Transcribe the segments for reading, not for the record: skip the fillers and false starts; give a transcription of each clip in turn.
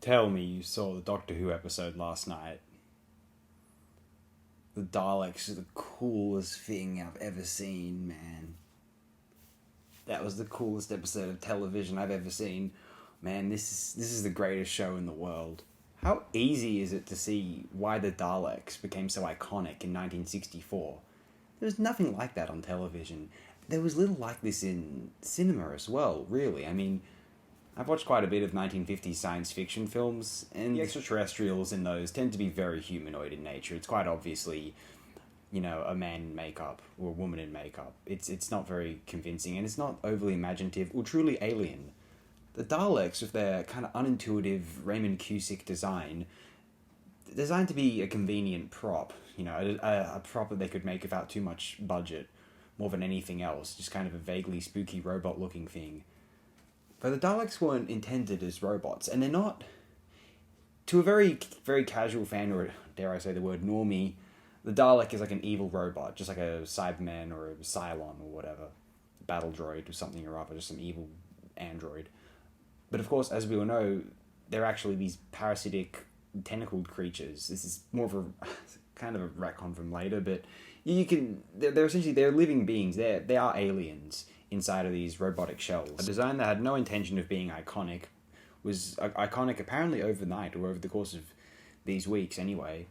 Tell me you saw the Doctor Who episode last night. The Daleks are the coolest thing I've ever seen, man. That was the coolest episode of television I've ever seen. Man, this is the greatest show in the world. How easy is it to see why the Daleks became so iconic in 1964? There was nothing like that on television. There was little like this in cinema as well, really. I mean, I've watched quite a bit of 1950s science fiction films, and the extraterrestrials in those tend to be very humanoid in nature. It's quite obviously, a man in makeup or a woman in makeup. It's not very convincing, and it's not overly imaginative or truly alien. The Daleks, with their kind of unintuitive Raymond Cusick design, designed to be a convenient prop, a prop that they could make without too much budget, more than anything else, just kind of a vaguely spooky robot-looking thing. But the Daleks weren't intended as robots, and they're not... To a very, very casual fan, or dare I say the word normie, the Dalek is like an evil robot, just like a Cyberman or a Cylon or whatever. A battle droid or something or other, just some evil android. But of course, as we all know, they're actually these parasitic, tentacled creatures. This is more of a kind of a retcon from later, but they're essentially, they're living beings. They are aliens inside of these robotic shells. A design that had no intention of being iconic was iconic apparently overnight, or over the course of these weeks anyway.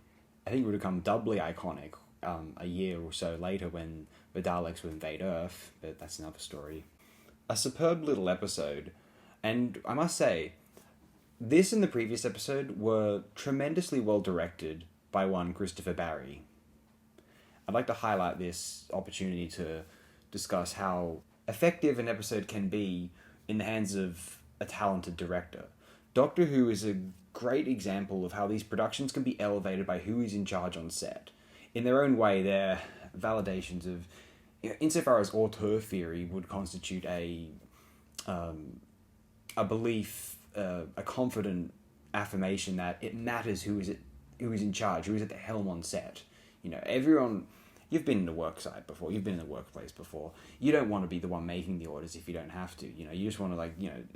I think it would become doubly iconic a year or so later when the Daleks would invade Earth, but that's another story. A superb little episode, and I must say, this and the previous episode were tremendously well directed by one Christopher Barry. I'd like to highlight this opportunity to discuss how effective an episode can be in the hands of a talented director. Doctor Who is a great example of how these productions can be elevated by who is in charge on set. In their own way, they're validations of, insofar as auteur theory would constitute a belief, a confident affirmation that it matters who is in charge, who is at the helm on set. Everyone... You've been in a work site before. You've been in a workplace before. You don't want to be the one making the orders if you don't have to. You just want to,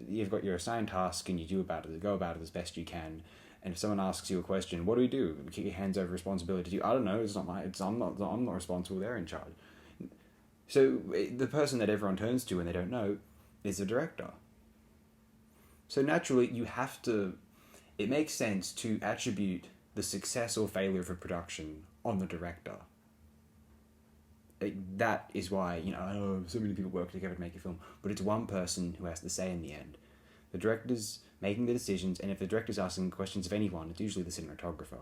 you've got your assigned task and you go about it as best you can. And if someone asks you a question, what do? Kick your hands over responsibility to you. I don't know. I'm not responsible. They're in charge. So the person that everyone turns to when they don't know is the director. So naturally, it makes sense to attribute the success or failure of a production on the director. That is why, I know so many people work together to make a film, but it's one person who has the say in the end. The director's making the decisions, and if the director's asking questions of anyone, it's usually the cinematographer.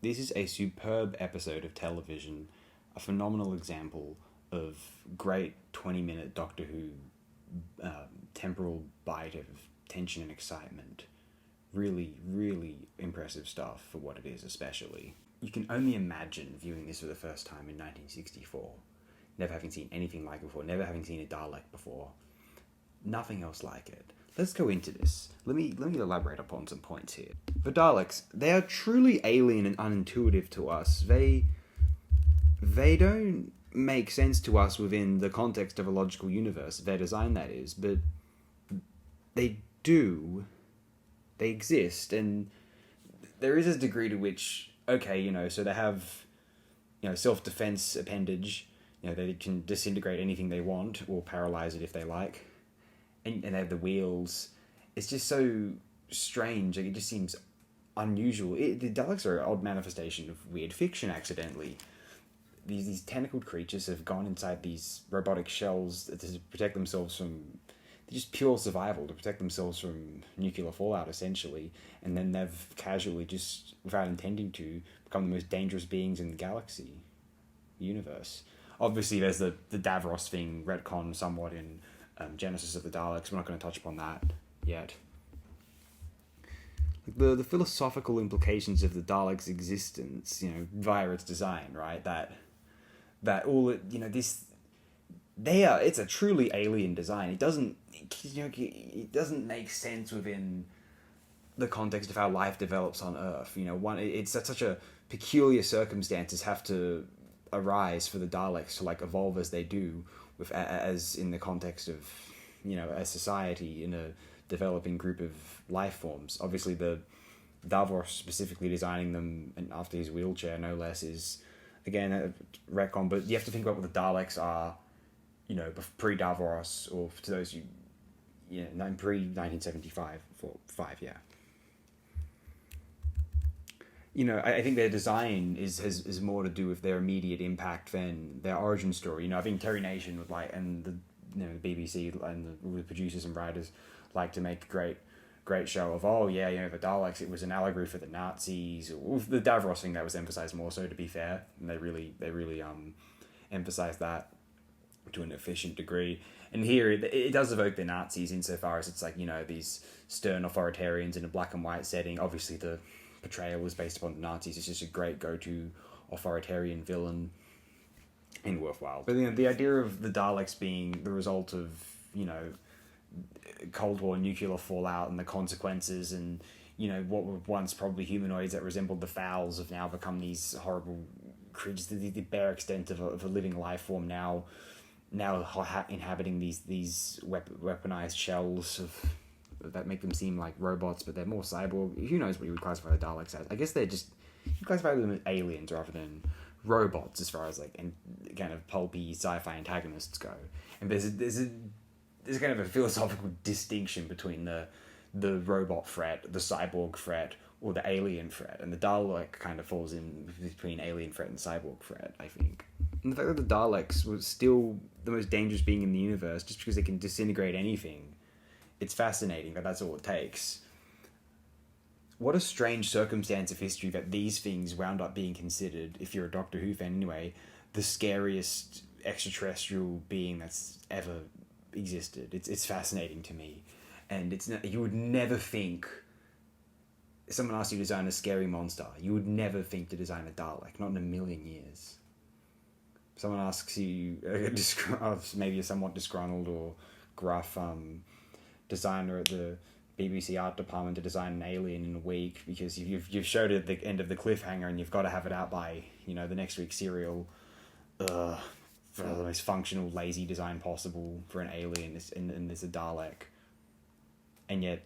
This is a superb episode of television, a phenomenal example of great 20-minute Doctor Who temporal bite of tension and excitement. Really, really impressive stuff for what it is, especially. You can only imagine viewing this for the first time in 1964. Never having seen anything like it before, never having seen a Dalek before. Nothing else like it. Let's go into this. Let me elaborate upon some points here. The Daleks, they are truly alien and unintuitive to us. They don't make sense to us within the context of a logical universe, their design that is, but they do. They exist, and there is a degree to which, so they have, self-defense appendage. They can disintegrate anything they want or paralyze it if they like. And they have the wheels. It's just so strange. It just seems unusual. The Daleks are an odd manifestation of weird fiction, accidentally. These tentacled creatures have gone inside these robotic shells to protect themselves from just pure survival, to protect themselves from nuclear fallout, essentially. And then they've casually, just without intending to, become the most dangerous beings in the galaxy, the universe. Obviously, there's the Davros thing retcon somewhat in Genesis of the Daleks. We're not going to touch upon that yet. The philosophical implications of the Daleks' existence, via its design, right? That all it, it's a truly alien design. It doesn't make sense within the context of how life develops on Earth. It's such a peculiar circumstances have to arise for the Daleks to evolve as they do, as in the context of a society in a developing group of life forms. Obviously, the Davros specifically designing them and after his wheelchair, no less, is again a retcon. But you have to think about what the Daleks are, pre-Davros, or to those who, pre-1975 for 5, yeah. I think their design is more to do with their immediate impact than their origin story. I think Terry Nation would and the the BBC and the producers and writers like to make a great show of the Daleks, it was an allegory for the Nazis, or the Davros thing that was emphasized more so, to be fair, and they really emphasized that to an efficient degree. And here it does evoke the Nazis insofar as it's like these stern authoritarians in a black and white setting. Obviously the portrayal was based upon the Nazis. It's just a great go-to authoritarian villain and worthwhile. But the idea of the Daleks being the result of Cold War nuclear fallout and the consequences, and what were once probably humanoids that resembled the Fowls have now become these horrible creatures, the bare extent of a living life form now inhabiting these weaponized shells that make them seem like robots, but they're more cyborg. Who knows what you would classify the Daleks as? I guess they're just, you classify them as aliens rather than robots, as far as and kind of pulpy sci-fi antagonists go. And there's kind of a philosophical distinction between the robot threat, the cyborg threat, or the alien threat, and the Dalek kind of falls in between alien threat and cyborg threat, I think. And the fact that the Daleks were still the most dangerous being in the universe, just because they can disintegrate anything, it's fascinating that that's all it takes. What a strange circumstance of history that these things wound up being considered, if you're a Doctor Who fan anyway, the scariest extraterrestrial being that's ever existed. It's fascinating to me. And you would never think, if someone asked you to design a scary monster, you would never think to design a Dalek, not in a million years. If someone asks you, maybe a somewhat disgruntled or gruff designer at the BBC art department, to design an alien in a week because you've showed it at the end of the cliffhanger and you've got to have it out by the next week's serial, for the most functional, lazy design possible for an alien, and there's a Dalek, and yet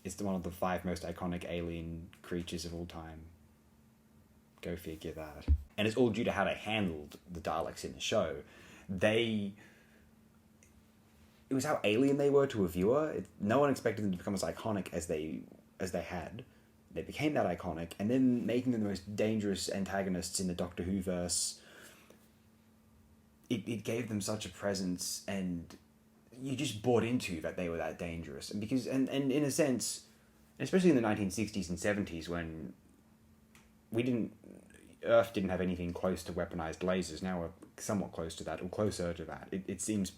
it's one of the 5 most iconic alien creatures of all time. Go figure that. And it's all due to how they handled the Daleks in the show. It was how alien they were to a viewer. No one expected them to become as iconic as they had. They became that iconic, and then making them the most dangerous antagonists in the Doctor Who verse. It gave them such a presence, and you just bought into that they were that dangerous. And because and in a sense, especially in the 1960s and 70s, when Earth didn't have anything close to weaponized lasers. Now we're somewhat close to that, or closer to that. It seems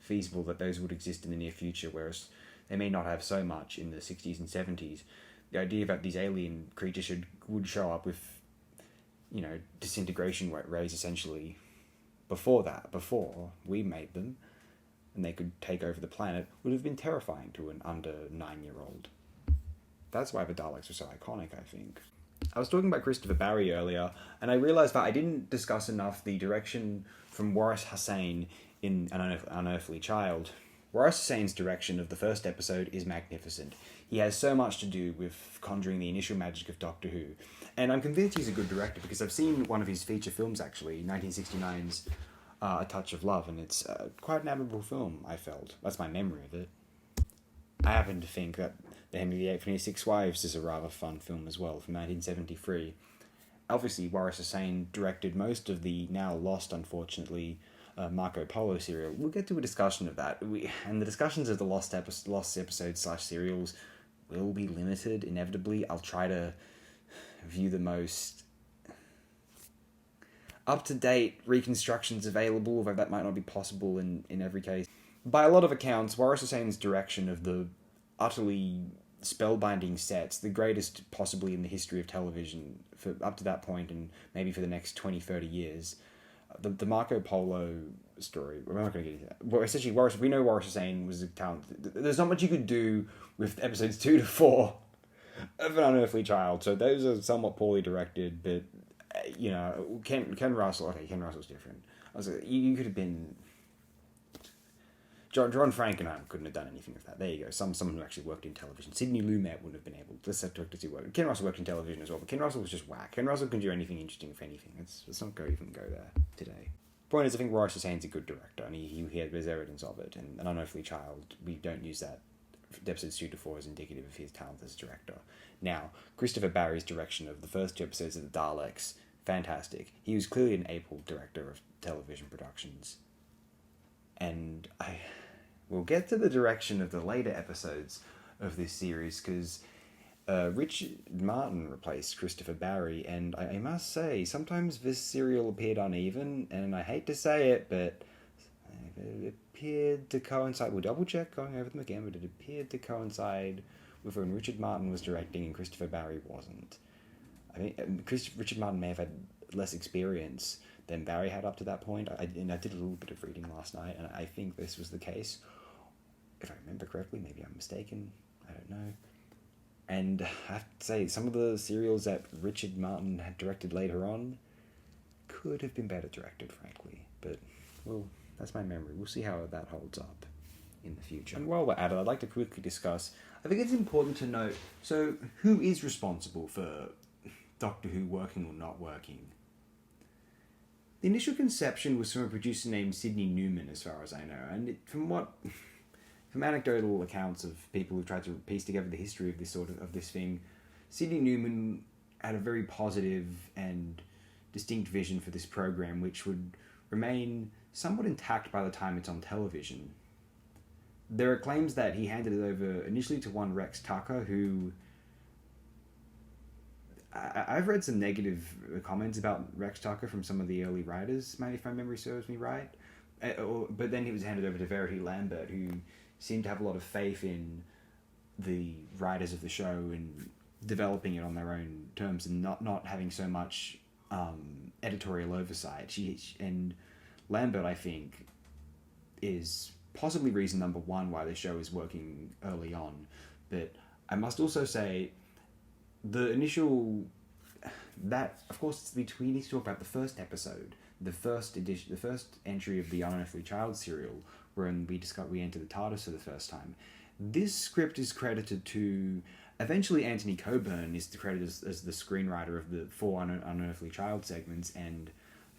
feasible that those would exist in the near future, whereas they may not have so much in the 60s and 70s. The idea that these alien creatures would show up with, disintegration rays essentially before we made them, and they could take over the planet, would have been terrifying to an under 9-year-old. That's why the Daleks are so iconic, I think. I was talking about Christopher Barry earlier, and I realised that I didn't discuss enough the direction from Waris Hussein in An Unearthly Child. Waris Hussein's direction of the first episode is magnificent. He has so much to do with conjuring the initial magic of Doctor Who. And I'm convinced he's a good director because I've seen one of his feature films, actually, 1969's A Touch of Love, and it's quite an admirable film, I felt. That's my memory of it. I happen to think that The Henry VIII and His 6 Wives is a rather fun film as well, from 1973. Obviously, Waris Hussein directed most of the now lost, unfortunately, Marco Polo serial. We'll get to a discussion of that. And the discussions of the lost episodes/serials will be limited, inevitably. I'll try to view the most up-to-date reconstructions available, although that might not be possible in every case. By a lot of accounts, Waris Hussein's direction of the utterly spellbinding sets, the greatest possibly in the history of television for up to that point and maybe for the next 20-30 years, the Marco Polo story, we're not going to get into that. Well, essentially, we know Waris Hussein was a talent. There's not much you could do with episodes 2 to 4 of An Unearthly Child, so those are somewhat poorly directed, but, Ken Russell, okay, Ken Russell's different. You could have been John Frankenheimer couldn't have done anything with that. There you go. Someone who actually worked in television. Sidney Lumet wouldn't have been able to set directors who worked. Ken Russell worked in television as well, but Ken Russell was just whack. Ken Russell can do anything interesting, if anything. Let's not even go there today. Point is, I think Horace Hussein's a good director, and there's evidence of it. And An Unearthly Child, we don't use that episodes 2 to 4 as indicative of his talent as a director. Now, Christopher Barry's direction of the first 2 episodes of the Daleks, fantastic. He was clearly an able director of television productions. And we'll get to the direction of the later episodes of this series, because Richard Martin replaced Christopher Barry, and I must say, sometimes this serial appeared uneven, and I hate to say it, but it appeared to coincide, we'll double check going over them again, but it appeared to coincide with when Richard Martin was directing and Christopher Barry wasn't. I think Richard Martin may have had less experience than Barry had up to that point. I did a little bit of reading last night, and I think this was the case. If I remember correctly, maybe I'm mistaken. I don't know. And I have to say, some of the serials that Richard Martin had directed later on could have been better directed, frankly. But, well, that's my memory. We'll see how that holds up in the future. And while we're at it, I'd like to quickly discuss, I think it's important to note, so who is responsible for Doctor Who working or not working? The initial conception was from a producer named Sidney Newman, as far as I know, and from anecdotal accounts of people who tried to piece together the history of this thing, Sidney Newman had a very positive and distinct vision for this program, which would remain somewhat intact by the time it's on television. There are claims that he handed it over initially to one Rex Tucker, who I've read some negative comments about Rex Tucker from some of the early writers, if my memory serves me right. But then he was handed over to Verity Lambert, who seemed to have a lot of faith in the writers of the show and developing it on their own terms and not having so much editorial oversight. And Lambert, I think, is possibly reason number one why the show is working early on. But I must also say, the initial, that, of course, we need to talk about the first episode, the first entry of the Unearthly Child serial, when we enter the TARDIS for the first time. This script is credited to, eventually Anthony Coburn is credited as the screenwriter of the 4 Unearthly Child segments, and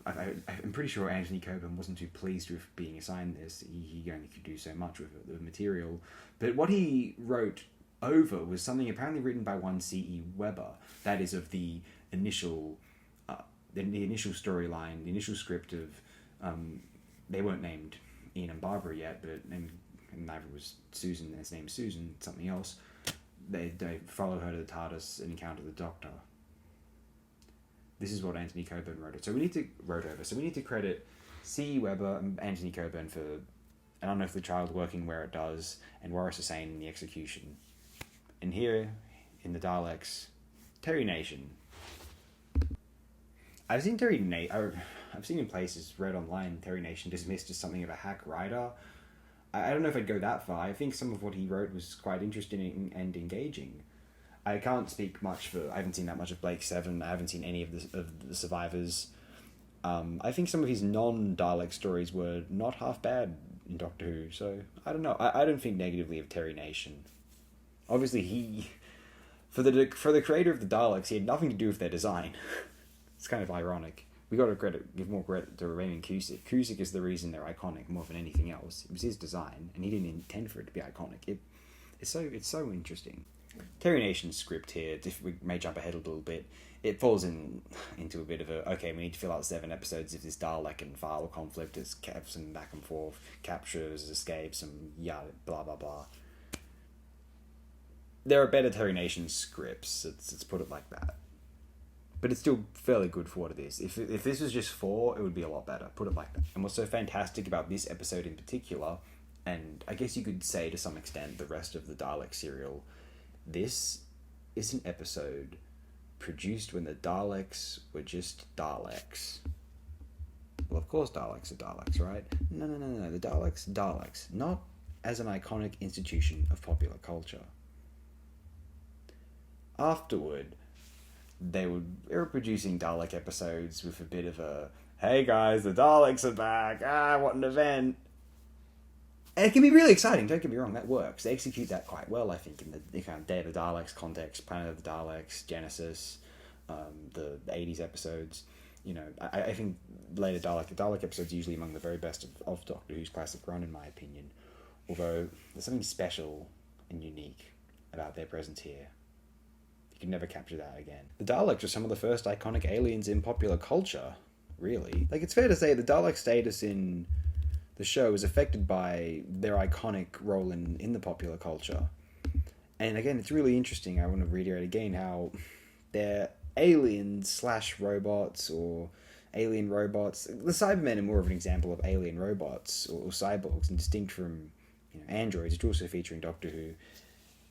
I'm pretty sure Anthony Coburn wasn't too pleased with being assigned this. He only could do so much with the material. But what he wrote over was something apparently written by one C.E. Weber, that is of the initial storyline, the initial script of, they weren't named Ian and Barbara yet, but and neither was Susan. His name's Susan, something else. They follow her to the TARDIS and encounter the Doctor. This is what Anthony Coburn wrote over. So we need to credit C.E. Weber and Anthony Coburn for An Unearthly Child working where it does, and Horace Hussein in the execution. And here, in the Daleks, Terry Nation. I've seen in places, read online, Terry Nation dismissed as something of a hack writer. I don't know if I'd go that far. I think some of what he wrote was quite interesting and engaging. I can't speak much I haven't seen that much of Blake Seven. I haven't seen any of the Survivors. I think some of his non-Dalek stories were not half bad in Doctor Who, so I don't know. I don't think negatively of Terry Nation. Obviously, for the creator of the Daleks, he had nothing to do with their design. It's kind of ironic. We got to give more credit to Raymond Cusick. Cusick is the reason they're iconic more than anything else. It was his design, and he didn't intend for it to be iconic. It's so interesting. Terry Nation's script here, if we may jump ahead a little bit, it falls into a bit of a, okay, we need to fill out 7 episodes of this Dalek and file conflict, it's some back and forth, captures, escapes, and yada, blah, blah, blah. There are better Terry Nation scripts, let's put it like that. But it's still fairly good for what it is. If this was just 4, it would be a lot better, put it like that. And what's so fantastic about this episode in particular, and I guess you could say to some extent the rest of the Dalek serial, this is an episode produced when the Daleks were just Daleks. Well, of course Daleks are Daleks, right? No. The Daleks. Not as an iconic institution of popular culture. Afterward, they were producing Dalek episodes with a bit of a, hey guys, the Daleks are back, what an event. And it can be really exciting, don't get me wrong, that works. They execute that quite well, I think, in the kind of Day of the Daleks context, Planet of the Daleks, Genesis, the 80s episodes. You know, I think later the Dalek episodes are usually among the very best of Doctor Who's classic run, in my opinion. Although, there's something special and unique about their presence here. You can never capture that again. The Daleks are some of the first iconic aliens in popular culture, really. Like, it's fair to say the Dalek status in the show is affected by their iconic role in the popular culture. And again, it's really interesting, I want to reiterate again, how they're aliens / robots, or alien robots. The Cybermen are more of an example of alien robots, or cyborgs, and distinct from, you know, androids, which also feature in Doctor Who.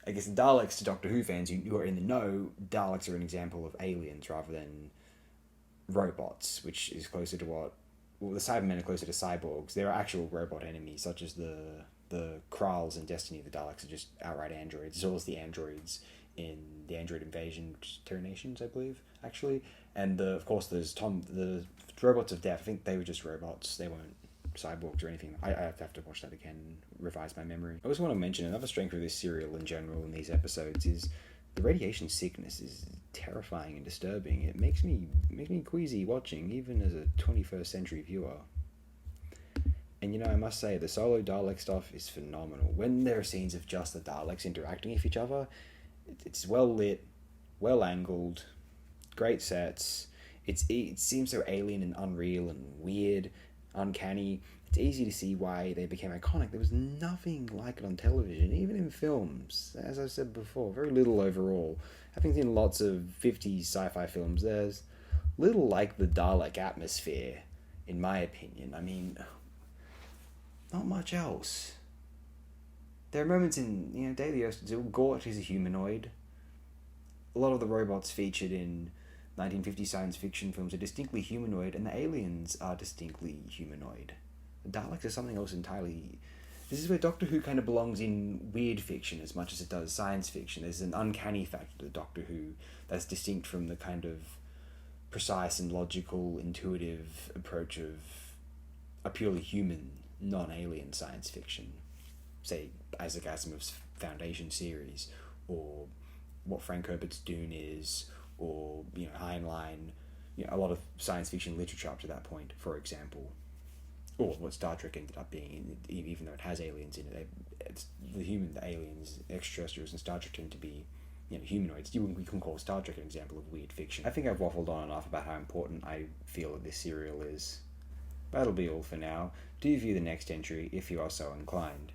I guess the Daleks, to Doctor Who fans who are in the know, Daleks are an example of aliens rather than robots, which is closer to what... Well, the Cybermen are closer to cyborgs. There are actual robot enemies, such as the Kralls in Destiny. The Daleks are just outright androids, as well as the androids in the Android Invasion, which is Terra Nations, I believe, actually. And, of course, there's the Robots of Death. I think they were just robots. They weren't cyborgs or anything. I have to watch that again and revise my memory. I also want to mention another strength of this serial in general in these episodes is the radiation sickness is terrifying and disturbing. It makes me queasy watching, even as a 21st century viewer. And, you know, I must say, the solo Dalek stuff is phenomenal. When there are scenes of just the Daleks interacting with each other, it's well lit, well angled, great sets. It seems so alien and unreal and weird, uncanny. It's easy to see why they became iconic. There was nothing like it on television, even in films. As I've said before, very little overall. Having seen lots of 50s sci-fi films, there's little like the Dalek atmosphere, in my opinion. I mean, not much else. There are moments in, you know, Day of the Earth, Gort is a humanoid. A lot of the robots featured in 1950 science fiction films are distinctly humanoid, and the aliens are distinctly humanoid. The Daleks are something else entirely. This is where Doctor Who kind of belongs in weird fiction as much as it does science fiction. There's an uncanny factor to Doctor Who that's distinct from the kind of precise and logical, intuitive approach of a purely human, non-alien science fiction. Say, Isaac Asimov's Foundation series, or what Frank Herbert's Dune is, or, you know, Heinlein, you know, a lot of science fiction literature up to that point, for example. Or what Star Trek ended up being, even though it has aliens in it. It's the aliens, extraterrestrials in Star Trek tend to be, you know, humanoids. We can call Star Trek an example of weird fiction. I think I've waffled on enough about how important I feel that this serial is. That'll be all for now. Do view the next entry if you are so inclined.